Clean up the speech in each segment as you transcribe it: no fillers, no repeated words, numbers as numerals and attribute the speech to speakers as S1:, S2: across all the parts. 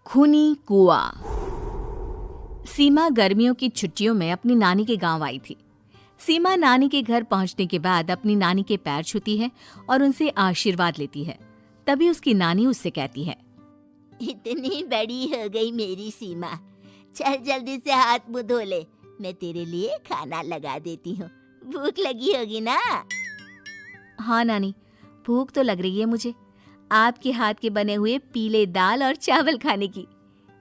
S1: खूनी कुआं। सीमा गर्मियों की छुट्टियों में अपनी नानी के गांव आई थी। सीमा नानी के घर पहुंचने के बाद अपनी नानी के पैर छूती है और उनसे आशीर्वाद लेती है। तभी उसकी नानी उससे कहती है,
S2: इतनी बड़ी हो गई मेरी सीमा, चल जल्दी से हाथ मुंह धो ले, मैं तेरे लिए खाना लगा देती हूँ। भूख लगी होगी ना?
S1: हाँ नानी, भूख तो लग रही है मुझे, आपके हाथ के बने हुए पीले दाल और चावल खाने की।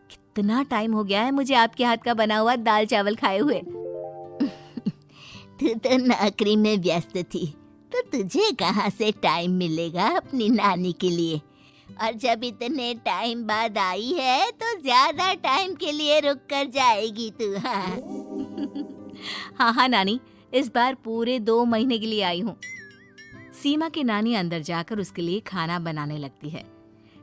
S1: कितना टाइम हो गया है मुझे आपके हाथ का बना हुआ दाल चावल खाए हुए।
S2: तू तो नौकरी में व्यस्त थी, तो तुझे कहाँ से टाइम मिलेगा अपनी नानी के लिए? और जब इतने टाइम बाद आई है तो ज्यादा टाइम के लिए रुक कर जाएगी तू।
S1: हाँ नानी, इस बार पूरे 2 महीने के लिए आई हूँ। सीमा की नानी अंदर जाकर उसके लिए खाना बनाने लगती है।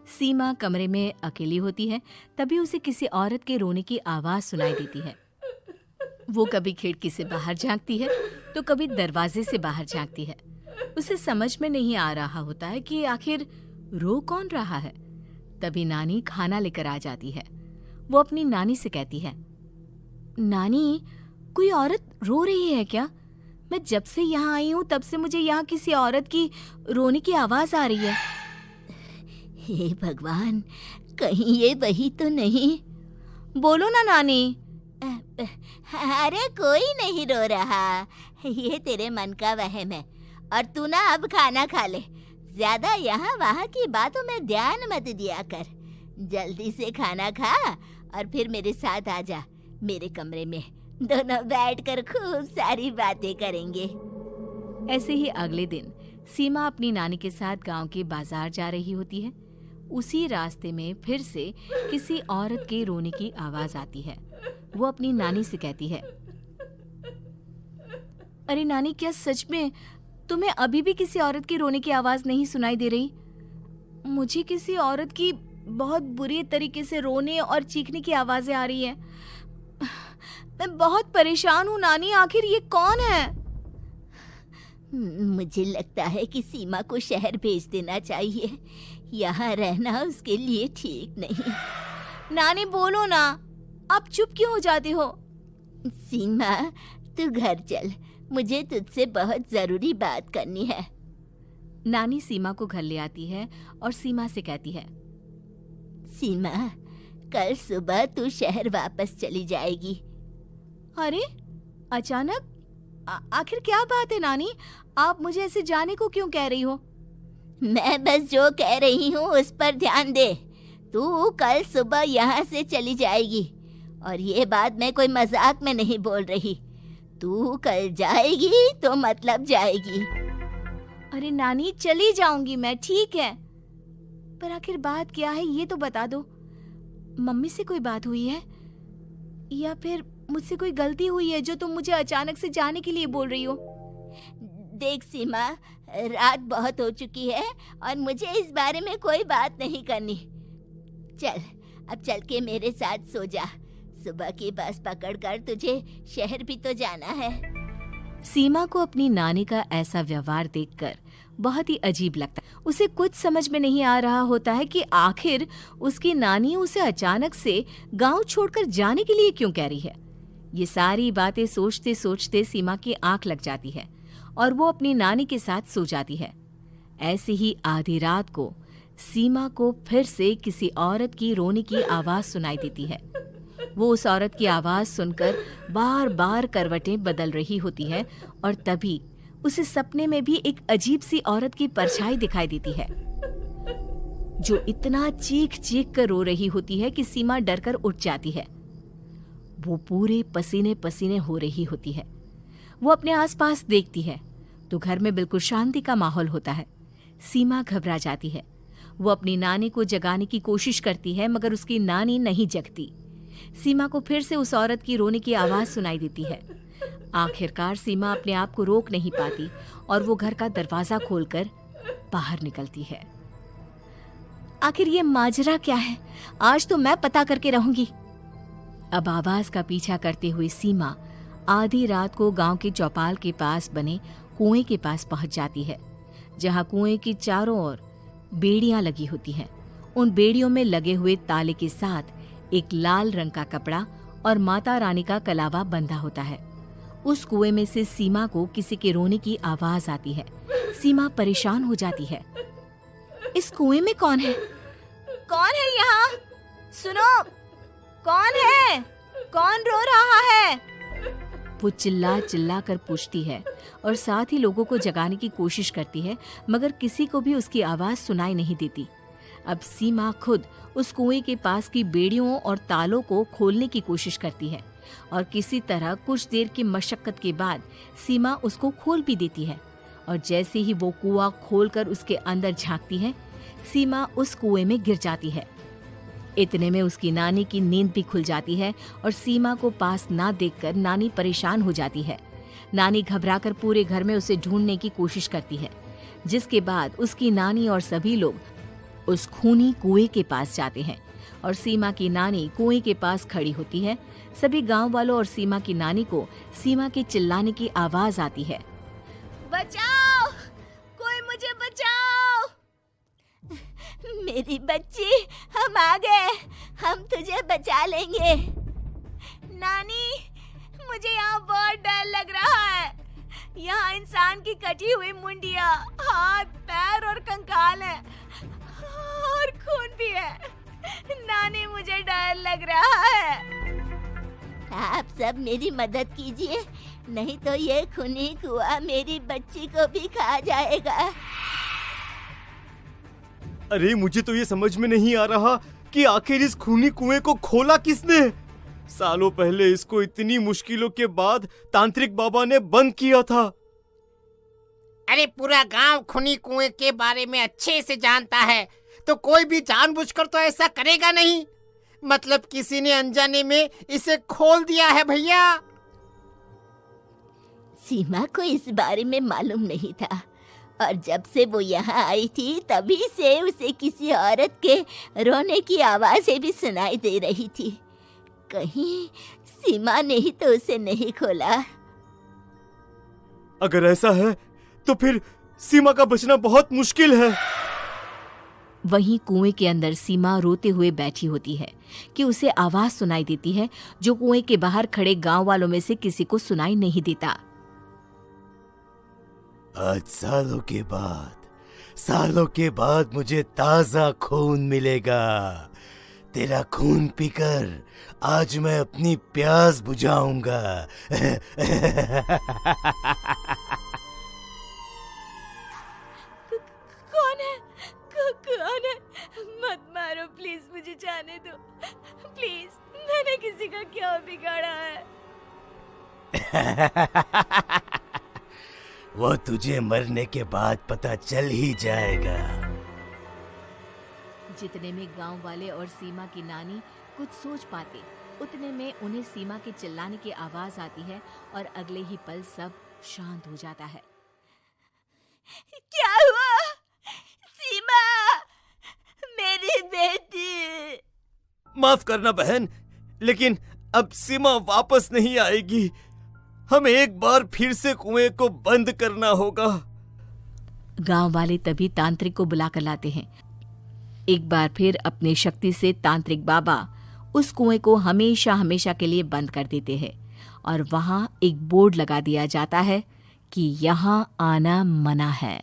S1: सीमा कमरे में अकेली होती है, तभी उसे किसी औरत के रोने की आवाज सुनाई देती है। वो कभी खिड़की से बाहर झांकती है तो कभी दरवाजे से बाहर झांकती है। उसे समझ में नहीं आ रहा होता है कि आखिर रो कौन रहा है। तभी नानी खाना लेकर आ जाती है। वो अपनी नानी से कहती है, नानी, कोई औरत रो रही है क्या? मैं जब से यहाँ आई हूँ तब से मुझे यहाँ किसी औरत की रोने की आवाज आ रही है।
S2: हे भगवान, कहीं ये वही तो नहीं?
S1: बोलो ना नानी।
S2: अरे कोई नहीं रो रहा, ये तेरे मन का वहम है। और तू ना अब खाना खा ले, ज्यादा यहाँ वहाँ की बातों में ध्यान मत दिया कर। जल्दी से खाना खा और फिर मेरे साथ आ जा मेरे कमरे में, दोनों बैठकर खूब सारी बातें करेंगे।
S1: ऐसे ही अगले दिन सीमा अपनी नानी के साथ गांव के बाजार जा रही होती है। उसी रास्ते में फिर से किसी औरत के रोने की आवाज आती है। वो अपनी नानी से कहती है, अरे नानी, क्या सच में तुम्हें अभी भी किसी औरत की रोने की आवाज नहीं सुनाई दे रही? मुझे किसी औरत की बहुत बुरी तरीके से रोने और चीखने की आवाजें आ रही है। मैं बहुत परेशान हूँ नानी, आखिर ये कौन है?
S2: मुझे लगता है कि सीमा को शहर भेज देना चाहिए, यहाँ रहना उसके लिए ठीक नहीं।
S1: नानी बोलो ना, आप चुप क्यों हो जाते हो?
S2: सीमा, तू घर चल, मुझे तुझसे बहुत जरूरी बात करनी है।
S1: नानी सीमा को घर ले आती है और सीमा से कहती है,
S2: सीमा, कल सुबह तू शहर वापस चली जाएगी।
S1: अरे अचानक? आखिर क्या बात है नानी, आप मुझे ऐसे जाने को क्यों कह रही हो?
S2: मैं बस जो कह रही हूँ उस पर ध्यान दे। तू कल सुबह यहाँ से चली जाएगी, और ये बात मैं कोई मजाक में नहीं बोल रही। तू कल जाएगी तो मतलब जाएगी।
S1: अरे नानी, चली जाऊंगी मैं, ठीक है, पर आखिर बात क्या है ये तो बता दो। मम्मी से कोई बात हुई है या फिर मुझसे कोई गलती हुई है जो तुम मुझे अचानक से जाने के लिए बोल रही हो?
S2: देख सीमा, रात बहुत हो चुकी है और मुझे इस बारे में कोई बात नहीं करनी। चल, अब चल के मेरे साथ सो जा। सुबह की बस पकड़कर तुझे शहर भी तो जाना है।
S1: सीमा को अपनी नानी का ऐसा व्यवहार देखकर बहुत ही अजीब लगता है। उसे कुछ समझ में नहीं आ रहा होता है कि आखिर उसकी नानी उसे अचानक से गांव छोड़कर जाने के लिए क्यों कह रही है। ये सारी बातें सोचते सोचते सीमा की आंख लग जाती है और वो अपनी नानी के साथ सो जाती है। ऐसे ही आधी रात को सीमा को फिर से किसी औरत की रोने की आवाज सुनाई देती है। वो उस औरत की आवाज सुनकर बार बार करवटें बदल रही होती है और तभी उसे सपने में भी एक अजीब सी औरत की परछाई दिखाई देती है, जो इतना चीख चीख कर रो रही होती है कि सीमा डरकर उठ जाती है। वो पूरे पसीने पसीने हो रही होती है। वो अपने आसपास देखती है तो घर में बिल्कुल शांति का माहौल होता है। सीमा घबरा जाती है। वो अपनी नानी को जगाने की कोशिश करती है, मगर उसकी नानी नहीं जगती। सीमा को फिर से उस औरत की रोने की आवाज सुनाई देती है। आखिरकार सीमा अपने आप को रोक नहीं पाती और वो घर का दरवाजा खोलकर बाहर निकलती है। आखिर ये माजरा क्या है? आज तो मैं पता करके रहूंगी। अब आवाज का पीछा करते हुए सीमा आधी रात को गांव के चौपाल के पास बने कुएं के पास पहुंच जाती है, जहां कुएं की चारों ओर बेड़ियां लगी होती हैं उन बेड़ियों में लगे हुए ताले के साथ एक लाल रंग का कपड़ा और माता रानी का कलावा बंधा होता है। उस कुएं में से सीमा को किसी के रोने की आवाज आती है। सीमा परेशान हो जाती है। इस कुएं में कौन है? कौन है यहाँ? सुनो, कौन है? कौन रो रहा है? वो चिल्ला चिल्ला कर पूछती है और साथ ही लोगों को जगाने की कोशिश करती है, मगर किसी को भी उसकी आवाज सुनाई नहीं देती। अब सीमा खुद उस कुएं के पास की बेड़ियों और तालों को खोलने की कोशिश करती है और किसी तरह कुछ देर की मशक्कत के बाद सीमा उसको खोल भी देती है। और जैसे ही वो कुआं खोलकर उसके अंदर झांकती है, सीमा उस कुएं में गिर जाती है। इतने में उसकी नानी की नींद भी खुल जाती है और सीमा को पास ना देखकर नानी परेशान हो जाती है। नानी घबराकर पूरे घर में उसे ढूंढने की कोशिश करती है, जिसके बाद उसकी नानी और सभी लोग उस खूनी कुएं के पास जाते हैं और सीमा की नानी कुएं के पास खड़ी होती है। सभी गांव वालों और सीमा की नानी को सीमा के चिल्लाने की आवाज आती है। बचाओ, कोई मुझे बचाओ।
S2: मेरी बच्ची, हम आ गए, हम तुझे बचा लेंगे।
S1: नानी, मुझे यहाँ बहुत डर लग रहा है। यहाँ इंसान की कटी हुई मुंडिया, हाथ, पैर और कंकाल है और खून भी है। नानी, मुझे डर लग रहा है।
S2: आप सब मेरी मदद कीजिए, नहीं तो ये खूनी कुआं मेरी बच्ची को भी खा जाएगा।
S3: अरे मुझे तो ये समझ में नहीं आ रहा कि आखिर इस खूनी कुएं को खोला किसने। सालों पहले इसको इतनी मुश्किलों के बाद तांत्रिक बाबा ने बंद किया था।
S4: अरे पूरा गांव खूनी कुएं के बारे में अच्छे से जानता है, तो कोई भी जानबूझकर तो ऐसा करेगा नहीं। मतलब किसी ने अनजाने में इसे खोल दिया है भैया।
S2: सीमा को इस बारे में मालूम नहीं था और जब से वो यहाँ आई थी तभी से उसे किसी औरत के रोने की आवाजें भी सुनाई दे रही थी। कहीं सीमा ने ही तो उसे नहीं खोला।
S3: अगर ऐसा है तो फिर सीमा का बचना बहुत मुश्किल है।
S1: वहीं कुएं के अंदर सीमा रोते हुए बैठी होती है कि उसे आवाज सुनाई देती है जो कुएं के बाहर खड़े गांव वालों में से किसी को सुनाई नहीं देता।
S3: आज सालों के बाद मुझे ताजा खून मिलेगा। तेरा खून पीकर आज मैं अपनी प्यास बुझाऊंगा।
S1: कौन है? मत मारो प्लीज, मुझे जाने दो प्लीज। मैंने किसी का क्या बिगाड़ा है?
S3: वो तुझे मरने के बाद पता चल ही जाएगा।
S1: जितने में गांव वाले और सीमा की नानी कुछ सोच पाते, उतने में उन्हें सीमा के चिल्लाने की आवाज आती है और अगले ही पल सब शांत हो जाता है।
S2: क्या हुआ? सीमा, मेरी बेटी।
S3: माफ करना बहन, लेकिन अब सीमा वापस नहीं आएगी। हमें एक बार फिर से कुएं को बंद करना होगा।
S1: गांव वाले तभी तांत्रिक को बुला कर लाते हैं। एक बार फिर अपनी शक्ति से तांत्रिक बाबा उस कुएं को हमेशा हमेशा के लिए बंद कर देते हैं और वहां एक बोर्ड लगा दिया जाता है कि यहाँ आना मना है।